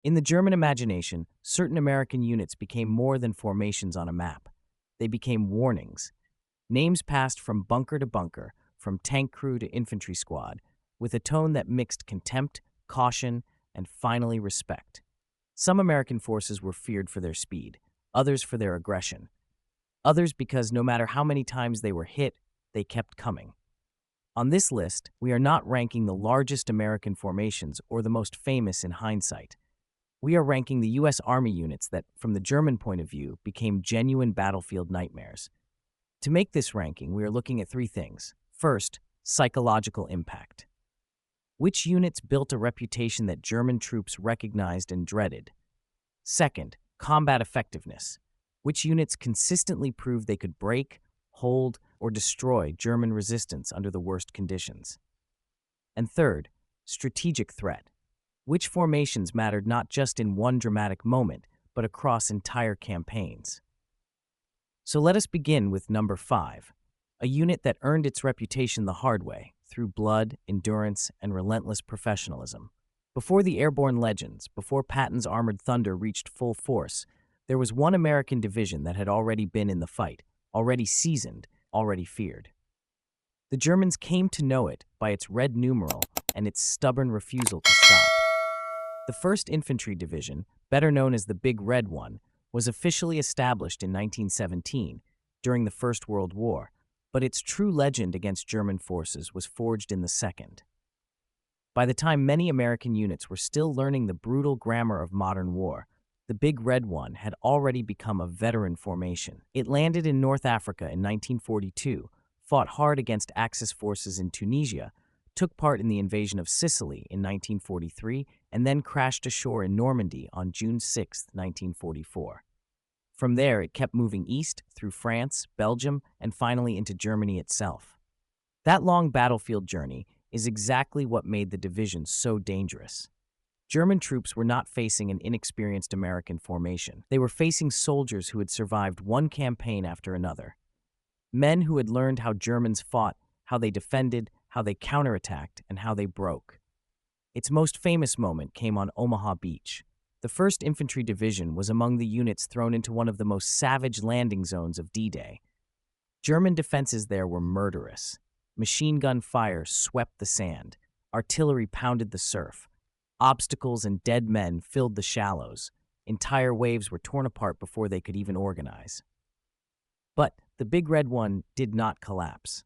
In the German imagination, certain American units became more than formations on a map. They became warnings. Names passed from bunker to bunker, from tank crew to infantry squad, with a tone that mixed contempt, caution, and finally respect. Some American forces were feared for their speed, others for their aggression, others because no matter how many times they were hit, they kept coming. On this list, we are not ranking the largest American formations or the most famous in hindsight. We are ranking the U.S. Army units that, from the German point of view, became genuine battlefield nightmares. To make this ranking, we are looking at three things. First, psychological impact. Which units built a reputation that German troops recognized and dreaded? Second, combat effectiveness. Which units consistently proved they could break, hold, or destroy German resistance under the worst conditions? And third, strategic threat. Which formations mattered not just in one dramatic moment, but across entire campaigns? So let us begin with number 5, a unit that earned its reputation the hard way, through blood, endurance, and relentless professionalism. Before the Airborne legends, before Patton's Armored Thunder reached full force, there was one American division that had already been in the fight, already seasoned, already feared. The Germans came to know it by its red numeral and its stubborn refusal to stop. The 1st Infantry Division, better known as the Big Red One, was officially established in 1917, during the First World War, but its true legend against German forces was forged in the Second. By the time many American units were still learning the brutal grammar of modern war, the Big Red One had already become a veteran formation. It landed in North Africa in 1942, fought hard against Axis forces in Tunisia, took part in the invasion of Sicily in 1943, and then crashed ashore in Normandy on June 6, 1944. From there, it kept moving east through France, Belgium, and finally into Germany itself. That long battlefield journey is exactly what made the division so dangerous. German troops were not facing an inexperienced American formation. They were facing soldiers who had survived one campaign after another. Men who had learned how Germans fought, how they defended, how they counterattacked, and how they broke. Its most famous moment came on Omaha Beach. The 1st Infantry Division was among the units thrown into one of the most savage landing zones of D-Day. German defenses there were murderous. Machine gun fire swept the sand. Artillery pounded the surf. Obstacles and dead men filled the shallows. Entire waves were torn apart before they could even organize. But the Big Red One did not collapse.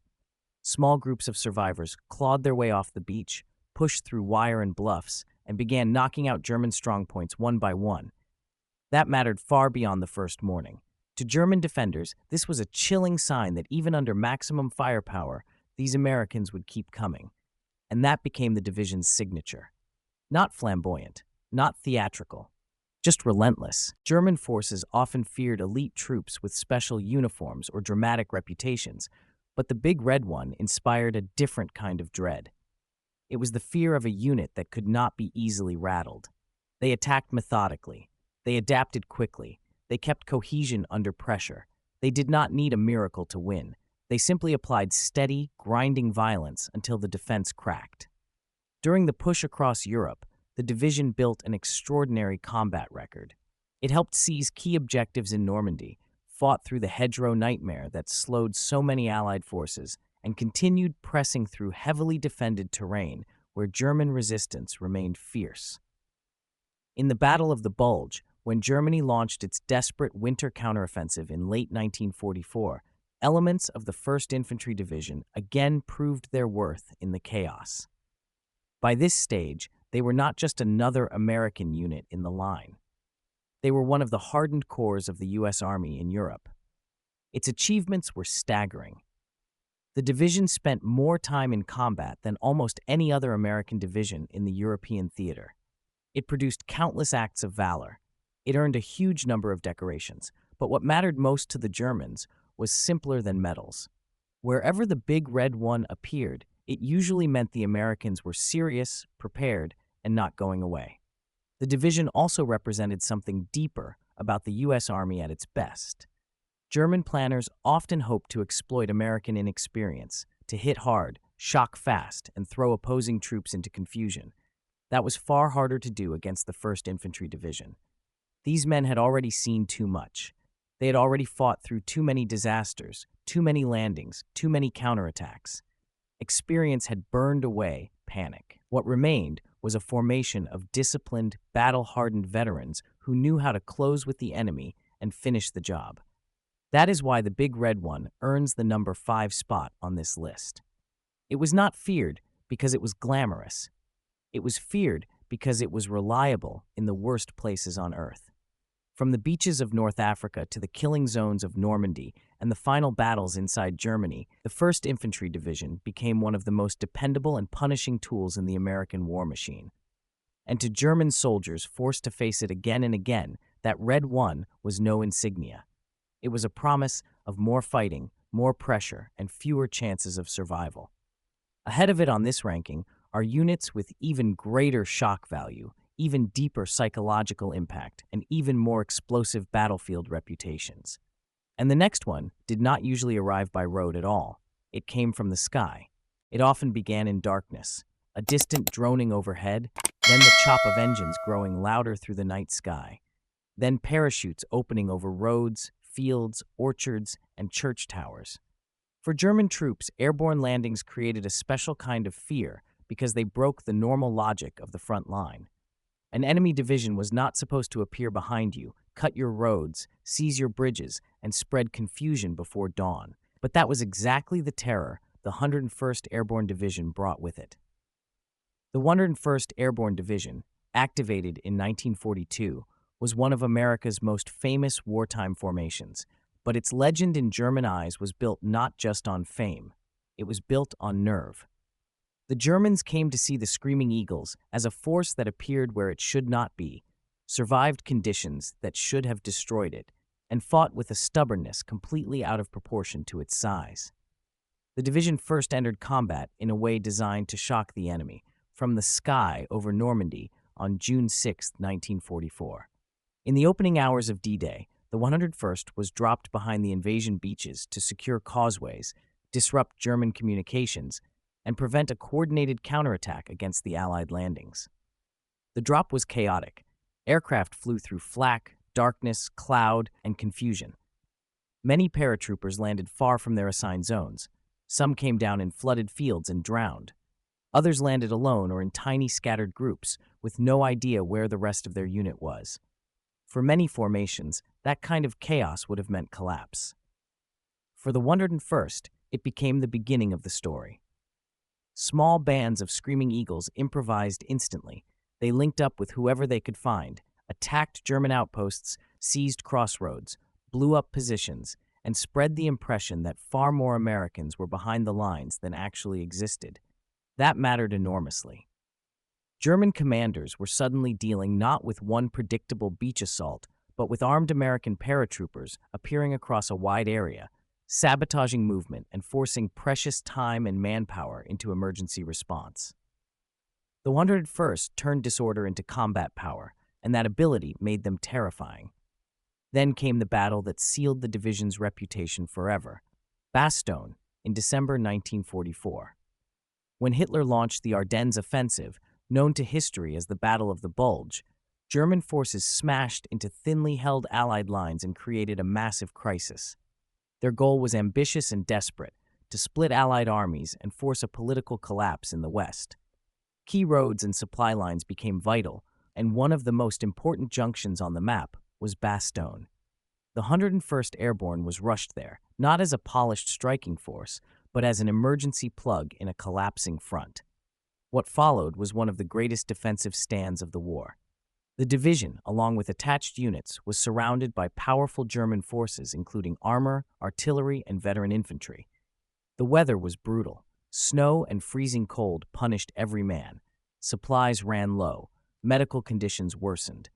Small groups of survivors clawed their way off the beach, pushed through wire and bluffs, and began knocking out German strongpoints one by one. That mattered far beyond the first morning. To German defenders, this was a chilling sign that even under maximum firepower, these Americans would keep coming. And that became the division's signature. Not flamboyant, not theatrical, just relentless. German forces often feared elite troops with special uniforms or dramatic reputations, but the Big Red One inspired a different kind of dread. It was the fear of a unit that could not be easily rattled. They attacked methodically. They adapted quickly. They kept cohesion under pressure. They did not need a miracle to win. They simply applied steady, grinding violence until the defense cracked. During the push across Europe, the division built an extraordinary combat record. It helped seize key objectives in Normandy, fought through the hedgerow nightmare that slowed so many Allied forces, and continued pressing through heavily defended terrain where German resistance remained fierce. In the Battle of the Bulge, when Germany launched its desperate winter counteroffensive in late 1944, elements of the 1st Infantry Division again proved their worth in the chaos. By this stage, they were not just another American unit in the line. They were one of the hardened cores of the U.S. Army in Europe. Its achievements were staggering. The division spent more time in combat than almost any other American division in the European theater. It produced countless acts of valor. It earned a huge number of decorations, but what mattered most to the Germans was simpler than medals. Wherever the Big Red One appeared, it usually meant the Americans were serious, prepared, and not going away. The division also represented something deeper about the U.S. Army at its best. German planners often hoped to exploit American inexperience, to hit hard, shock fast, and throw opposing troops into confusion. That was far harder to do against the 1st Infantry Division. These men had already seen too much. They had already fought through too many disasters, too many landings, too many counterattacks. Experience had burned away panic. What remained was a formation of disciplined, battle-hardened veterans who knew how to close with the enemy and finish the job. That is why the Big Red One earns the number 5 spot on this list. It was not feared because it was glamorous. It was feared because it was reliable in the worst places on Earth. From the beaches of North Africa to the killing zones of Normandy and the final battles inside Germany, the 1st Infantry Division became one of the most dependable and punishing tools in the American war machine. And to German soldiers forced to face it again and again, that Red One was no insignia. It was a promise of more fighting, more pressure, and fewer chances of survival. Ahead of it on this ranking are units with even greater shock value, even deeper psychological impact, and even more explosive battlefield reputations. And the next one did not usually arrive by road at all. It came from the sky. It often began in darkness, a distant droning overhead, then the chop of engines growing louder through the night sky, then parachutes opening over roads, fields, orchards, and church towers. For German troops, airborne landings created a special kind of fear because they broke the normal logic of the front line. An enemy division was not supposed to appear behind you, cut your roads, seize your bridges, and spread confusion before dawn. But that was exactly the terror the 101st Airborne Division brought with it. The 101st Airborne Division, activated in 1942, was one of America's most famous wartime formations, but its legend in German eyes was built not just on fame. It was built on nerve. The Germans came to see the Screaming Eagles as a force that appeared where it should not be, survived conditions that should have destroyed it, and fought with a stubbornness completely out of proportion to its size. The division first entered combat in a way designed to shock the enemy, from the sky over Normandy on June 6, 1944. In the opening hours of D-Day, the 101st was dropped behind the invasion beaches to secure causeways, disrupt German communications, and prevent a coordinated counterattack against the Allied landings. The drop was chaotic. Aircraft flew through flak, darkness, cloud, and confusion. Many paratroopers landed far from their assigned zones. Some came down in flooded fields and drowned. Others landed alone or in tiny scattered groups, with no idea where the rest of their unit was. For many formations, that kind of chaos would have meant collapse. For the 101st, it became the beginning of the story. Small bands of Screaming Eagles improvised instantly. They linked up with whoever they could find, attacked German outposts, seized crossroads, blew up positions, and spread the impression that far more Americans were behind the lines than actually existed. That mattered enormously. German commanders were suddenly dealing not with one predictable beach assault, but with armed American paratroopers appearing across a wide area, sabotaging movement and forcing precious time and manpower into emergency response. The 101st turned disorder into combat power, and that ability made them terrifying. Then came the battle that sealed the division's reputation forever, Bastogne, in December 1944. When Hitler launched the Ardennes offensive, known to history as the Battle of the Bulge, German forces smashed into thinly held Allied lines and created a massive crisis. Their goal was ambitious and desperate, to split Allied armies and force a political collapse in the West. Key roads and supply lines became vital, and one of the most important junctions on the map was Bastogne. The 101st Airborne was rushed there, not as a polished striking force, but as an emergency plug in a collapsing front. What followed was one of the greatest defensive stands of the war. The division, along with attached units, was surrounded by powerful German forces including armor, artillery, and veteran infantry. The weather was brutal. Snow and freezing cold punished every man. Supplies ran low. Medical conditions worsened.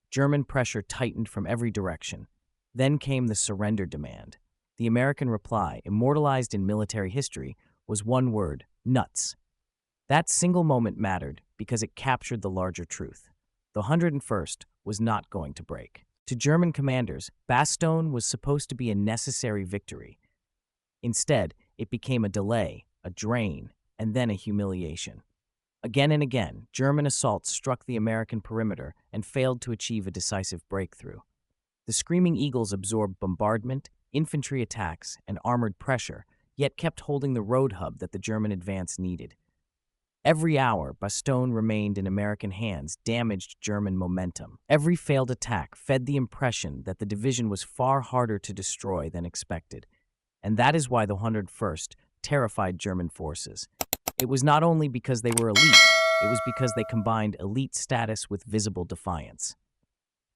German pressure tightened from every direction. Then came the surrender demand. The American reply, immortalized in military history, was one word: nuts. That single moment mattered because it captured the larger truth. The 101st was not going to break. To German commanders, Bastogne was supposed to be a necessary victory. Instead, it became a delay, a drain, and then a humiliation. Again and again, German assaults struck the American perimeter and failed to achieve a decisive breakthrough. The Screaming Eagles absorbed bombardment, infantry attacks, and armored pressure, yet kept holding the road hub that the German advance needed. Every hour Bastogne remained in American hands damaged German momentum. Every failed attack fed the impression that the division was far harder to destroy than expected. And that is why the 101st terrified German forces. It was not only because they were elite, it was because they combined elite status with visible defiance.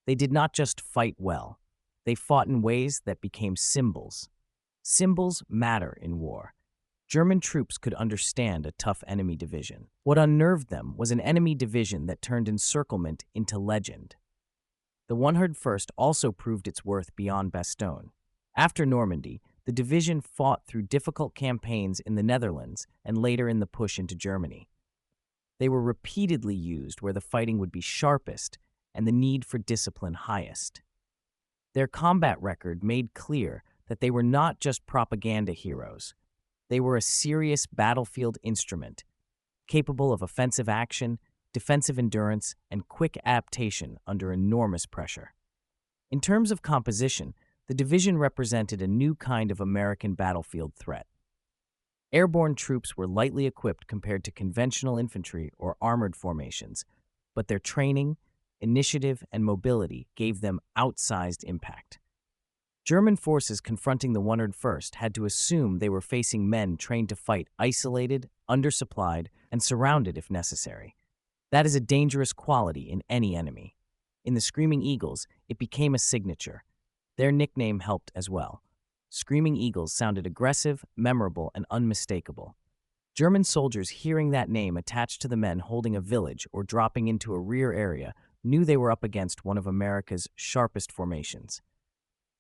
They did not just fight well, they fought in ways that became symbols. Symbols matter in war. German troops could understand a tough enemy division. What unnerved them was an enemy division that turned encirclement into legend. The 101st also proved its worth beyond Bastogne. After Normandy, the division fought through difficult campaigns in the Netherlands and later in the push into Germany. They were repeatedly used where the fighting would be sharpest and the need for discipline highest. Their combat record made clear that they were not just propaganda heroes. They were a serious battlefield instrument, capable of offensive action, defensive endurance, and quick adaptation under enormous pressure. In terms of composition, the division represented a new kind of American battlefield threat. Airborne troops were lightly equipped compared to conventional infantry or armored formations, but their training, initiative, and mobility gave them outsized impact. German forces confronting the 101st had to assume they were facing men trained to fight isolated, undersupplied, and surrounded if necessary. That is a dangerous quality in any enemy. In the Screaming Eagles, it became a signature. Their nickname helped as well. Screaming Eagles sounded aggressive, memorable, and unmistakable. German soldiers hearing that name attached to the men holding a village or dropping into a rear area knew they were up against one of America's sharpest formations.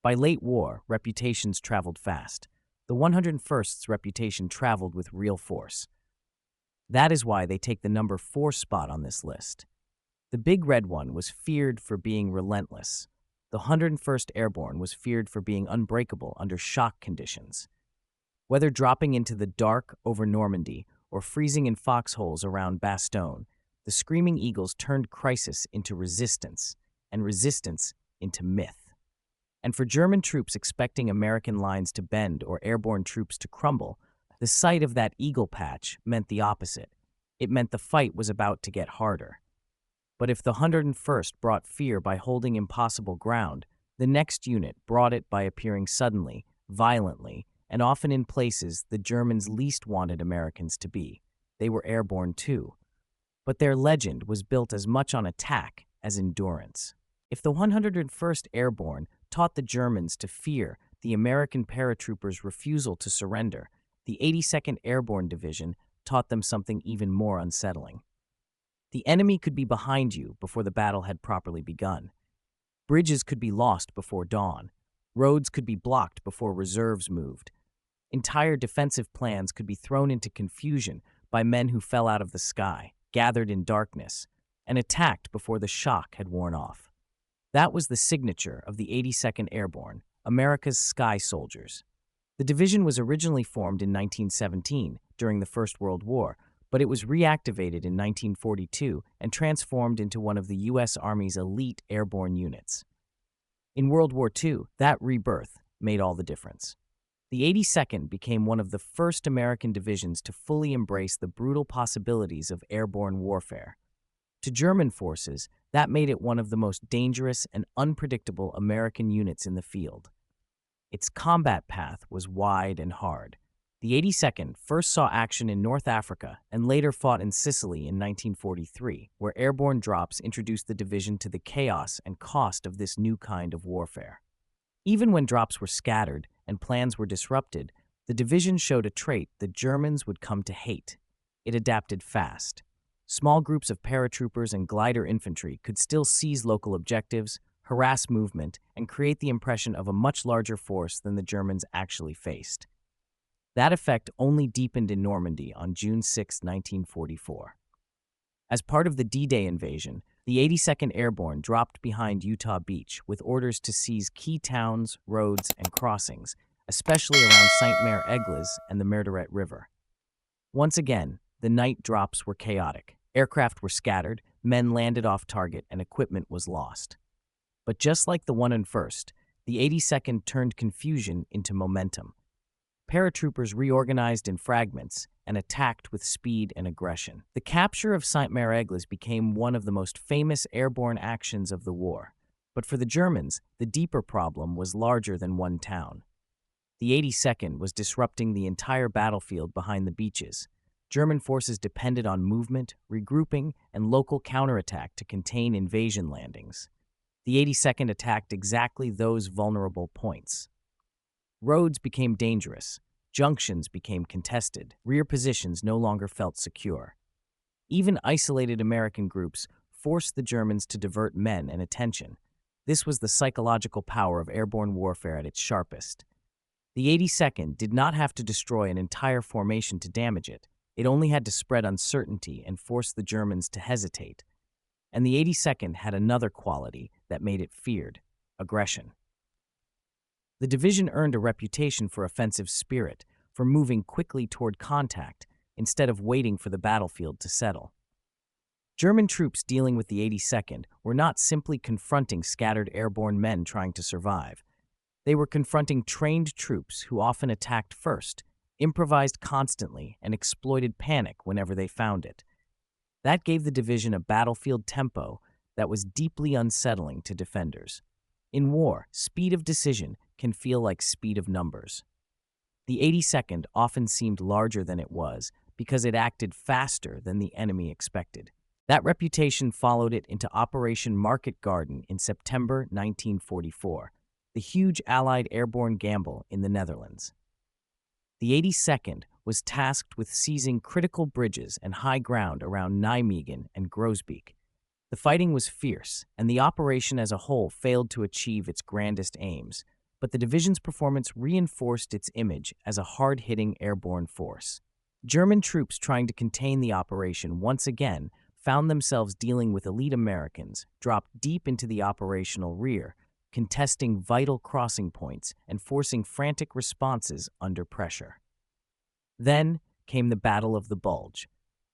By late war, reputations traveled fast. The 101st's reputation traveled with real force. That is why they take the number 4 spot on this list. The Big Red One was feared for being relentless. The 101st Airborne was feared for being unbreakable under shock conditions. Whether dropping into the dark over Normandy or freezing in foxholes around Bastogne, the Screaming Eagles turned crisis into resistance, and resistance into myth. And for German troops expecting American lines to bend or airborne troops to crumble, the sight of that eagle patch meant the opposite. It meant the fight was about to get harder. But if the 101st brought fear by holding impossible ground, the next unit brought it by appearing suddenly, violently, and often in places the Germans least wanted Americans to be. They were airborne too. But their legend was built as much on attack as endurance. If the 101st Airborne taught the Germans to fear the American paratroopers' refusal to surrender, the 82nd Airborne Division taught them something even more unsettling. The enemy could be behind you before the battle had properly begun. Bridges could be lost before dawn. Roads could be blocked before reserves moved. Entire defensive plans could be thrown into confusion by men who fell out of the sky, gathered in darkness, and attacked before the shock had worn off. That was the signature of the 82nd Airborne, America's Sky Soldiers. The division was originally formed in 1917 during the First World War, but it was reactivated in 1942 and transformed into one of the U.S. Army's elite airborne units. In World War II, that rebirth made all the difference. The 82nd became one of the first American divisions to fully embrace the brutal possibilities of airborne warfare. To German forces, that made it one of the most dangerous and unpredictable American units in the field. Its combat path was wide and hard. The 82nd first saw action in North Africa and later fought in Sicily in 1943, where airborne drops introduced the division to the chaos and cost of this new kind of warfare. Even when drops were scattered and plans were disrupted, the division showed a trait the Germans would come to hate. It adapted fast. Small groups of paratroopers and glider infantry could still seize local objectives, harass movement, and create the impression of a much larger force than the Germans actually faced. That effect only deepened in Normandy on June 6, 1944. As part of the D-Day invasion, the 82nd Airborne dropped behind Utah Beach with orders to seize key towns, roads, and crossings, especially around Sainte-Mère-Église and the Merderet River. Once again, the night drops were chaotic. Aircraft were scattered, men landed off target, and equipment was lost. But just like the 101st, the 82nd turned confusion into momentum. Paratroopers reorganized in fragments and attacked with speed and aggression. The capture of Sainte-Mère-Église became one of the most famous airborne actions of the war. But for the Germans, the deeper problem was larger than one town. The 82nd was disrupting the entire battlefield behind the beaches. German forces depended on movement, regrouping, and local counterattack to contain invasion landings. The 82nd attacked exactly those vulnerable points. Roads became dangerous, junctions became contested, rear positions no longer felt secure. Even isolated American groups forced the Germans to divert men and attention. This was the psychological power of airborne warfare at its sharpest. The 82nd did not have to destroy an entire formation to damage it. It only had to spread uncertainty and force the Germans to hesitate. And the 82nd had another quality that made it feared: aggression. The division earned a reputation for offensive spirit, for moving quickly toward contact instead of waiting for the battlefield to settle. German troops dealing with the 82nd were not simply confronting scattered airborne men trying to survive. They were confronting trained troops who often attacked first, improvised constantly, and exploited panic whenever they found it. That gave the division a battlefield tempo that was deeply unsettling to defenders. In war, speed of decision can feel like speed of numbers. The 82nd often seemed larger than it was because it acted faster than the enemy expected. That reputation followed it into Operation Market Garden in September 1944, the huge Allied airborne gamble in the Netherlands. The 82nd was tasked with seizing critical bridges and high ground around Nijmegen and Groesbeek. The fighting was fierce, and the operation as a whole failed to achieve its grandest aims, but the division's performance reinforced its image as a hard-hitting airborne force. German troops trying to contain the operation once again found themselves dealing with elite Americans, dropped deep into the operational rear, contesting vital crossing points and forcing frantic responses under pressure. Then came the Battle of the Bulge.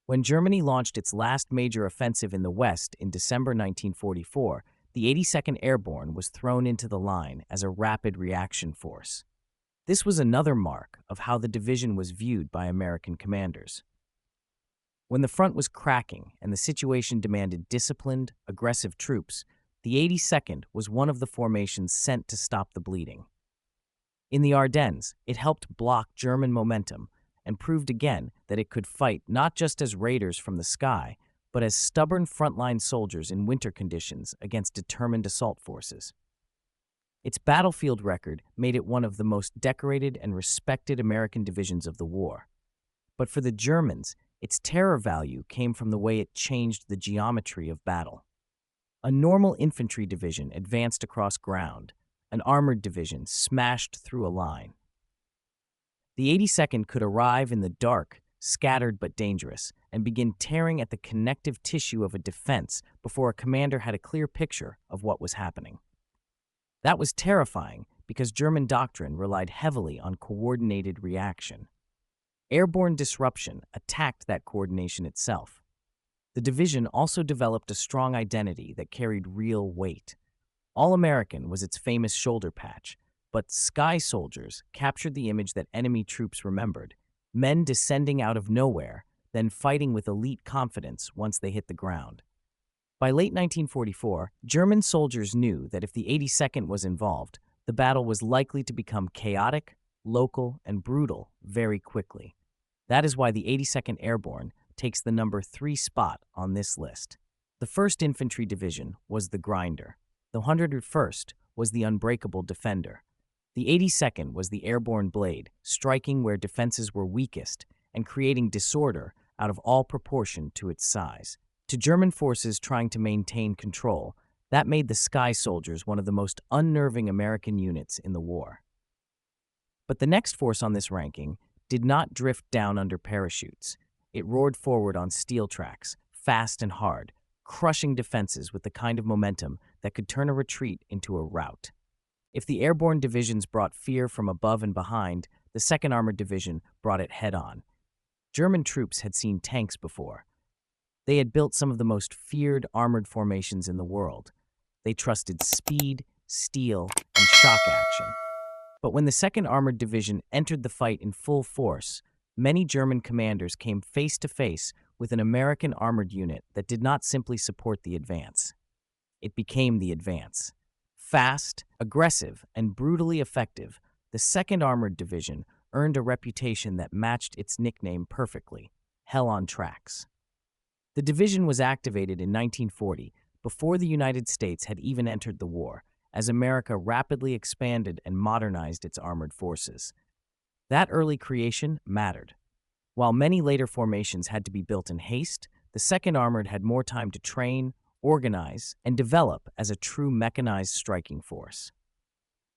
When Germany launched its last major offensive in the West in December 1944, the 82nd Airborne was thrown into the line as a rapid reaction force. This was another mark of how the division was viewed by American commanders. When the front was cracking and the situation demanded disciplined, aggressive troops, the 82nd was one of the formations sent to stop the bleeding. In the Ardennes, it helped block German momentum and proved again that it could fight not just as raiders from the sky, but as stubborn frontline soldiers in winter conditions against determined assault forces. Its battlefield record made it one of the most decorated and respected American divisions of the war. But for the Germans, its terror value came from the way it changed the geometry of battle. A normal infantry division advanced across ground. An armored division smashed through a line. The 82nd could arrive in the dark, scattered but dangerous, and begin tearing at the connective tissue of a defense before a commander had a clear picture of what was happening. That was terrifying because German doctrine relied heavily on coordinated reaction. Airborne disruption attacked that coordination itself. The division also developed a strong identity that carried real weight. All-American was its famous shoulder patch, but Sky Soldiers captured the image that enemy troops remembered: men descending out of nowhere, then fighting with elite confidence once they hit the ground. By late 1944, German soldiers knew that if the 82nd was involved, the battle was likely to become chaotic, local, and brutal very quickly. That is why the 82nd Airborne takes the number 3 spot on this list. The 1st Infantry Division was the grinder. The 101st was the unbreakable defender. The 82nd was the airborne blade, striking where defenses were weakest and creating disorder out of all proportion to its size. To German forces trying to maintain control, that made the Sky Soldiers one of the most unnerving American units in the war. But the next force on this ranking did not drift down under parachutes. It roared forward on steel tracks, fast and hard, crushing defenses with the kind of momentum that could turn a retreat into a rout. If the airborne divisions brought fear from above and behind, the 2nd Armored Division brought it head-on. German troops had seen tanks before. They had built some of the most feared armored formations in the world. They trusted speed, steel, and shock action. But when the 2nd Armored Division entered the fight in full force, many German commanders came face to face with an American armored unit that did not simply support the advance. It became the advance. Fast, aggressive, and brutally effective, the 2nd Armored Division earned a reputation that matched its nickname perfectly: Hell on Tracks. The division was activated in 1940, before the United States had even entered the war, as America rapidly expanded and modernized its armored forces. That early creation mattered. While many later formations had to be built in haste, the 2nd Armored had more time to train, organize, and develop as a true mechanized striking force.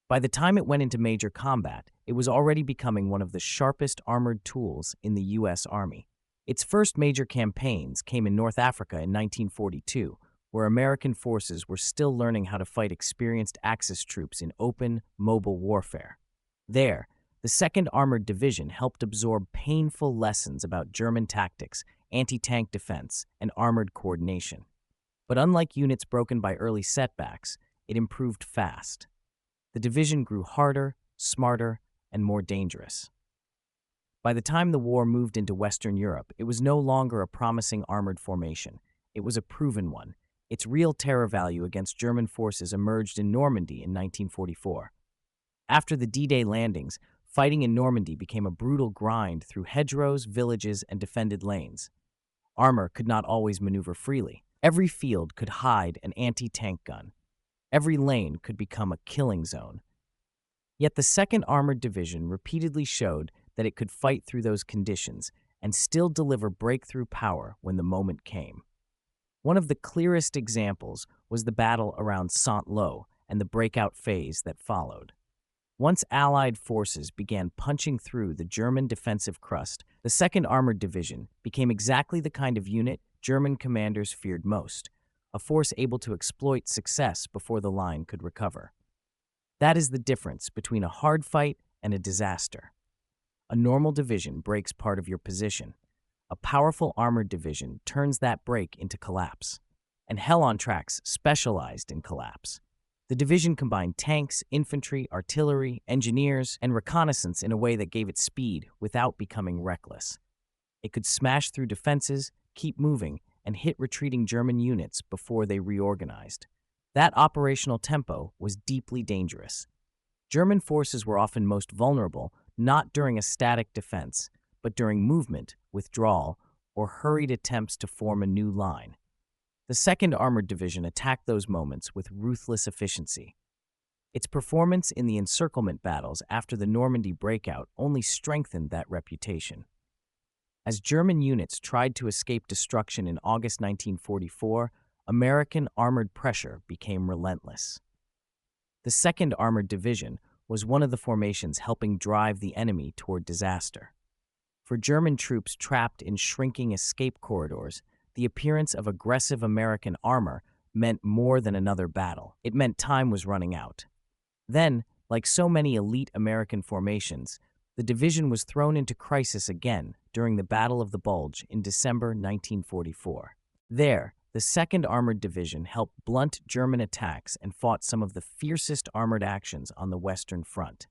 By the time it went into major combat, it was already becoming one of the sharpest armored tools in the U.S. Army. Its first major campaigns came in North Africa in 1942, where American forces were still learning how to fight experienced Axis troops in open, mobile warfare. There, the 2nd Armored Division helped absorb painful lessons about German tactics, anti-tank defense, and armored coordination. But unlike units broken by early setbacks, it improved fast. The division grew harder, smarter, and more dangerous. By the time the war moved into Western Europe, it was no longer a promising armored formation. It was a proven one. Its real terror value against German forces emerged in Normandy in 1944. After the D-Day landings, fighting in Normandy became a brutal grind through hedgerows, villages, and defended lanes. Armor could not always maneuver freely. Every field could hide an anti-tank gun. Every lane could become a killing zone. Yet the 2nd Armored Division repeatedly showed that it could fight through those conditions and still deliver breakthrough power when the moment came. One of the clearest examples was the battle around Saint-Lô and the breakout phase that followed. Once Allied forces began punching through the German defensive crust, the 2nd Armored Division became exactly the kind of unit German commanders feared most, a force able to exploit success before the line could recover. That is the difference between a hard fight and a disaster. A normal division breaks part of your position. A powerful armored division turns that break into collapse. And Hell on Tracks specialized in collapse. The division combined tanks, infantry, artillery, engineers, and reconnaissance in a way that gave it speed without becoming reckless. It could smash through defenses, keep moving, and hit retreating German units before they reorganized. That operational tempo was deeply dangerous. German forces were often most vulnerable not during a static defense, but during movement, withdrawal, or hurried attempts to form a new line. The 2nd Armored Division attacked those moments with ruthless efficiency. Its performance in the encirclement battles after the Normandy breakout only strengthened that reputation. As German units tried to escape destruction in August 1944, American armored pressure became relentless. The 2nd Armored Division was one of the formations helping drive the enemy toward disaster. For German troops trapped in shrinking escape corridors, the appearance of aggressive American armor meant more than another battle. It meant time was running out. Then, like so many elite American formations, the division was thrown into crisis again during the Battle of the Bulge in December 1944. There, the 2nd Armored Division helped blunt German attacks and fought some of the fiercest armored actions on the Western Front.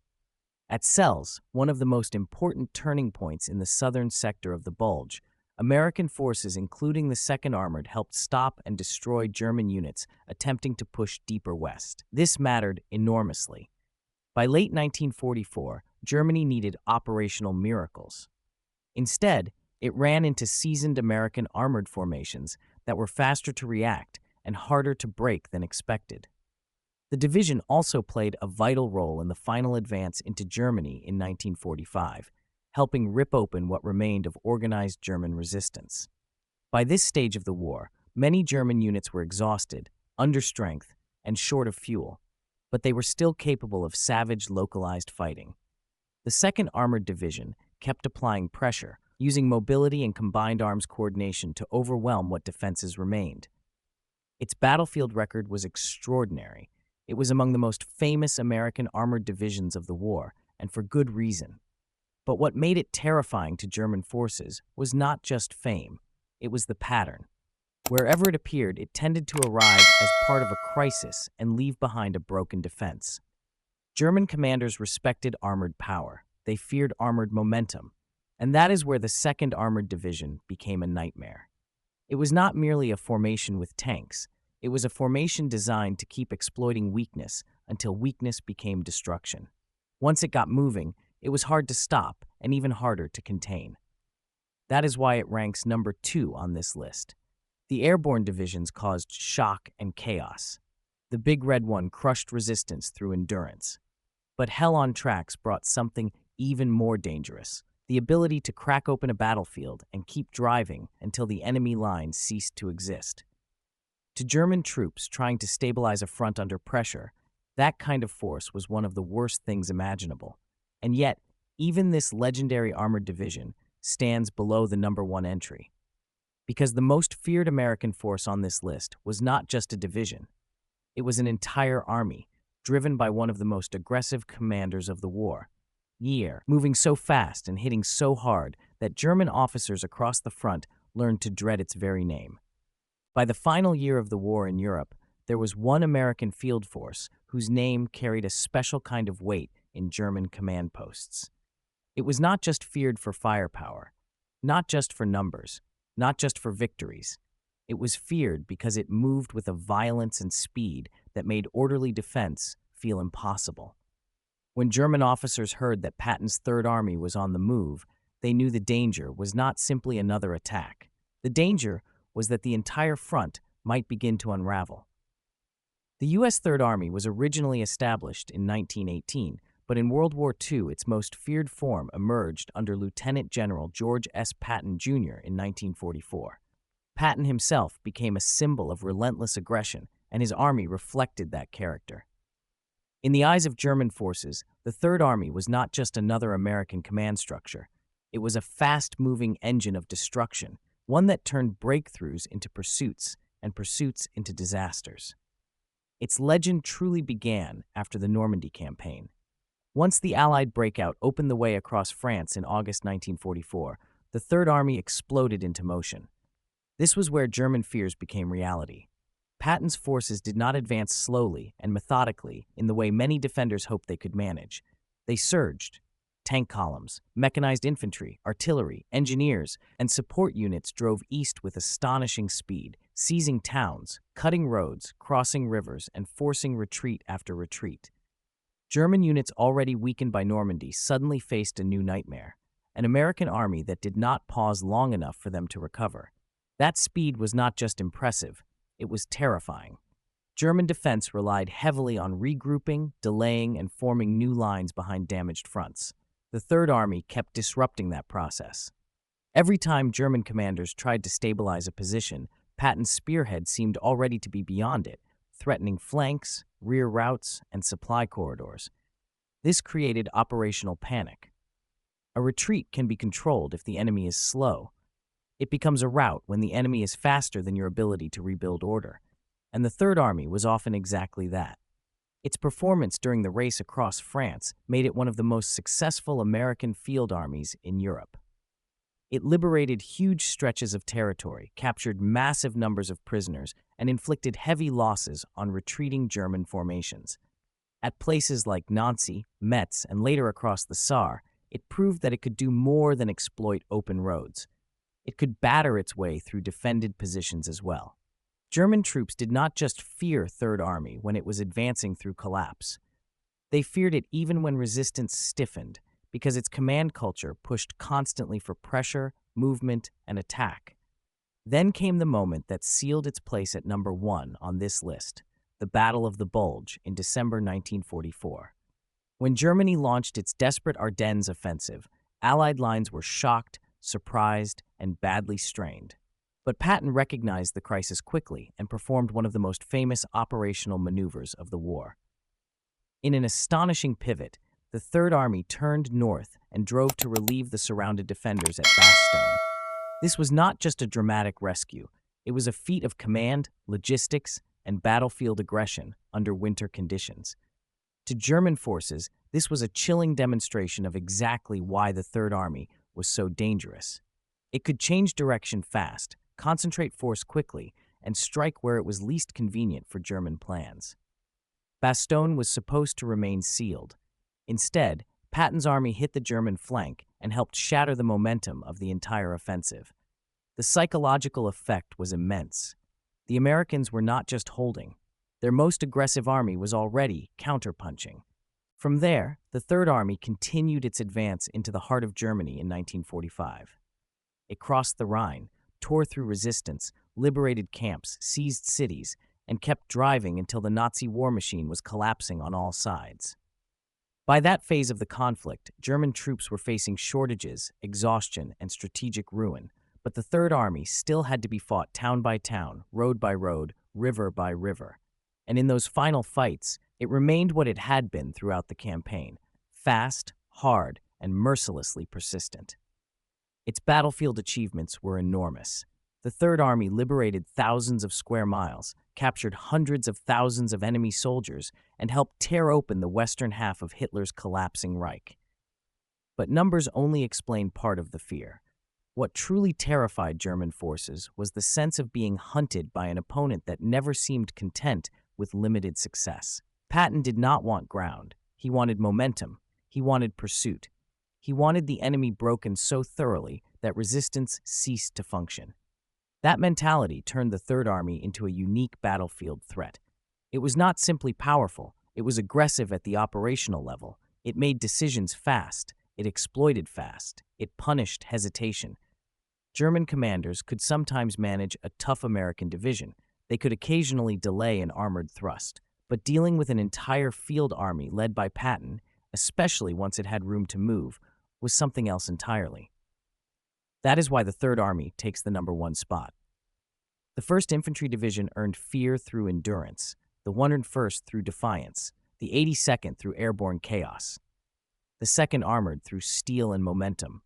At Celles, one of the most important turning points in the southern sector of the Bulge, American forces, including the 2nd Armored, helped stop and destroy German units attempting to push deeper west. This mattered enormously. By late 1944, Germany needed operational miracles. Instead, it ran into seasoned American armored formations that were faster to react and harder to break than expected. The division also played a vital role in the final advance into Germany in 1945, helping rip open what remained of organized German resistance. By this stage of the war, many German units were exhausted, under strength, and short of fuel, but they were still capable of savage, localized fighting. The 2nd Armored Division kept applying pressure, using mobility and combined arms coordination to overwhelm what defenses remained. Its battlefield record was extraordinary. It was among the most famous American armored divisions of the war, and for good reason. But what made it terrifying to German forces was not just fame, it was the pattern. Wherever it appeared, it tended to arrive as part of a crisis and leave behind a broken defense. German commanders respected armored power. They feared armored momentum. And that is where the 2nd Armored Division became a nightmare. It was not merely a formation with tanks. It was a formation designed to keep exploiting weakness until weakness became destruction. Once it got moving, it was hard to stop and even harder to contain. That is why it ranks number 2 on this list. The airborne divisions caused shock and chaos. The Big Red One crushed resistance through endurance. But Hell on Tracks brought something even more dangerous: the ability to crack open a battlefield and keep driving until the enemy lines ceased to exist. To German troops trying to stabilize a front under pressure, that kind of force was one of the worst things imaginable. And yet, even this legendary armored division stands below the number 1 entry. Because the most feared American force on this list was not just a division. It was an entire army, driven by one of the most aggressive commanders of the war, moving so fast and hitting so hard that German officers across the front learned to dread its very name. By the final year of the war in Europe, there was one American field force whose name carried a special kind of weight in German command posts. It was not just feared for firepower, not just for numbers, not just for victories. It was feared because it moved with a violence and speed that made orderly defense feel impossible. When German officers heard that Patton's Third Army was on the move, they knew the danger was not simply another attack. The danger was that the entire front might begin to unravel. The U.S. Third Army was originally established in 1918, but in World War II, its most feared form emerged under Lieutenant General George S. Patton, Jr. in 1944. Patton himself became a symbol of relentless aggression, and his army reflected that character. In the eyes of German forces, the Third Army was not just another American command structure. It was a fast-moving engine of destruction, one that turned breakthroughs into pursuits and pursuits into disasters. Its legend truly began after the Normandy campaign. Once the Allied breakout opened the way across France in August 1944, the Third Army exploded into motion. This was where German fears became reality. Patton's forces did not advance slowly and methodically in the way many defenders hoped they could manage. They surged. Tank columns, mechanized infantry, artillery, engineers, and support units drove east with astonishing speed, seizing towns, cutting roads, crossing rivers, and forcing retreat after retreat. German units already weakened by Normandy suddenly faced a new nightmare: an American army that did not pause long enough for them to recover. That speed was not just impressive, it was terrifying. German defense relied heavily on regrouping, delaying, and forming new lines behind damaged fronts. The Third Army kept disrupting that process. Every time German commanders tried to stabilize a position, Patton's Spearhead seemed already to be beyond it, threatening flanks, rear routes, and supply corridors. This created operational panic. A retreat can be controlled if the enemy is slow. It becomes a rout when the enemy is faster than your ability to rebuild order. And the Third Army was often exactly that. Its performance during the race across France made it one of the most successful American field armies in Europe. It liberated huge stretches of territory, captured massive numbers of prisoners, and inflicted heavy losses on retreating German formations. At places like Nancy, Metz, and later across the Saar, it proved that it could do more than exploit open roads. It could batter its way through defended positions as well. German troops did not just fear Third Army when it was advancing through collapse. They feared it even when resistance stiffened, because its command culture pushed constantly for pressure, movement, and attack. Then came the moment that sealed its place at number 1 on this list: the Battle of the Bulge in December 1944. When Germany launched its desperate Ardennes offensive, Allied lines were shocked, surprised, and badly strained. But Patton recognized the crisis quickly and performed one of the most famous operational maneuvers of the war. In an astonishing pivot, the Third Army turned north and drove to relieve the surrounded defenders at Bastogne. This was not just a dramatic rescue. It was a feat of command, logistics, and battlefield aggression under winter conditions. To German forces, this was a chilling demonstration of exactly why the Third Army was so dangerous. It could change direction fast, concentrate force quickly, and strike where it was least convenient for German plans. Bastogne was supposed to remain sealed. Instead, Patton's army hit the German flank and helped shatter the momentum of the entire offensive. The psychological effect was immense. The Americans were not just holding. Their most aggressive army was already counterpunching. From there, the Third Army continued its advance into the heart of Germany in 1945. It crossed the Rhine, tore through resistance, liberated camps, seized cities, and kept driving until the Nazi war machine was collapsing on all sides. By that phase of the conflict, German troops were facing shortages, exhaustion, and strategic ruin, but the Third Army still had to be fought town by town, road by road, river by river. And in those final fights, it remained what it had been throughout the campaign: fast, hard, and mercilessly persistent. Its battlefield achievements were enormous. The Third Army liberated thousands of square miles, captured hundreds of thousands of enemy soldiers, and helped tear open the western half of Hitler's collapsing Reich. But numbers only explain part of the fear. What truly terrified German forces was the sense of being hunted by an opponent that never seemed content with limited success. Patton did not want ground. He wanted momentum. He wanted pursuit. He wanted the enemy broken so thoroughly that resistance ceased to function. That mentality turned the Third Army into a unique battlefield threat. It was not simply powerful, it was aggressive at the operational level. It made decisions fast, it exploited fast, it punished hesitation. German commanders could sometimes manage a tough American division. They could occasionally delay an armored thrust. But dealing with an entire field army led by Patton, especially once it had room to move, was something else entirely. That is why the Third Army takes the #1 spot. The 1st Infantry Division earned fear through endurance, the 101st through defiance, the 82nd through airborne chaos, the 2nd Armored through steel and momentum.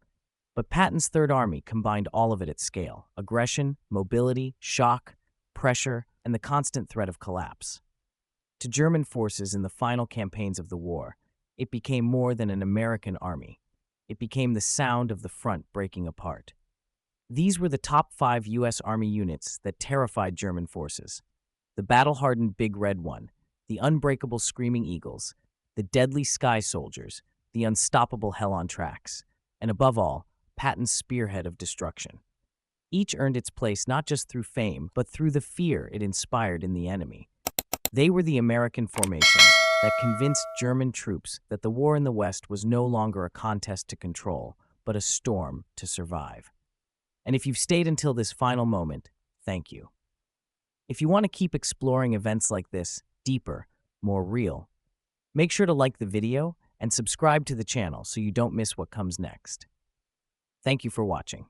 But Patton's Third Army combined all of it at scale: aggression, mobility, shock, pressure, and the constant threat of collapse. To German forces in the final campaigns of the war, it became more than an American army. It became the sound of the front breaking apart. These were the top 5 U.S. Army units that terrified German forces: the battle-hardened Big Red One, the unbreakable Screaming Eagles, the deadly Sky Soldiers, the unstoppable Hell on Tracks, and above all, Patton's Spearhead of destruction. Each earned its place not just through fame, but through the fear it inspired in the enemy. They were the American formations that convinced German troops that the war in the West was no longer a contest to control, but a storm to survive. And if you've stayed until this final moment, thank you. If you want to keep exploring events like this, deeper, more real, make sure to like the video and subscribe to the channel so you don't miss what comes next. Thank you for watching.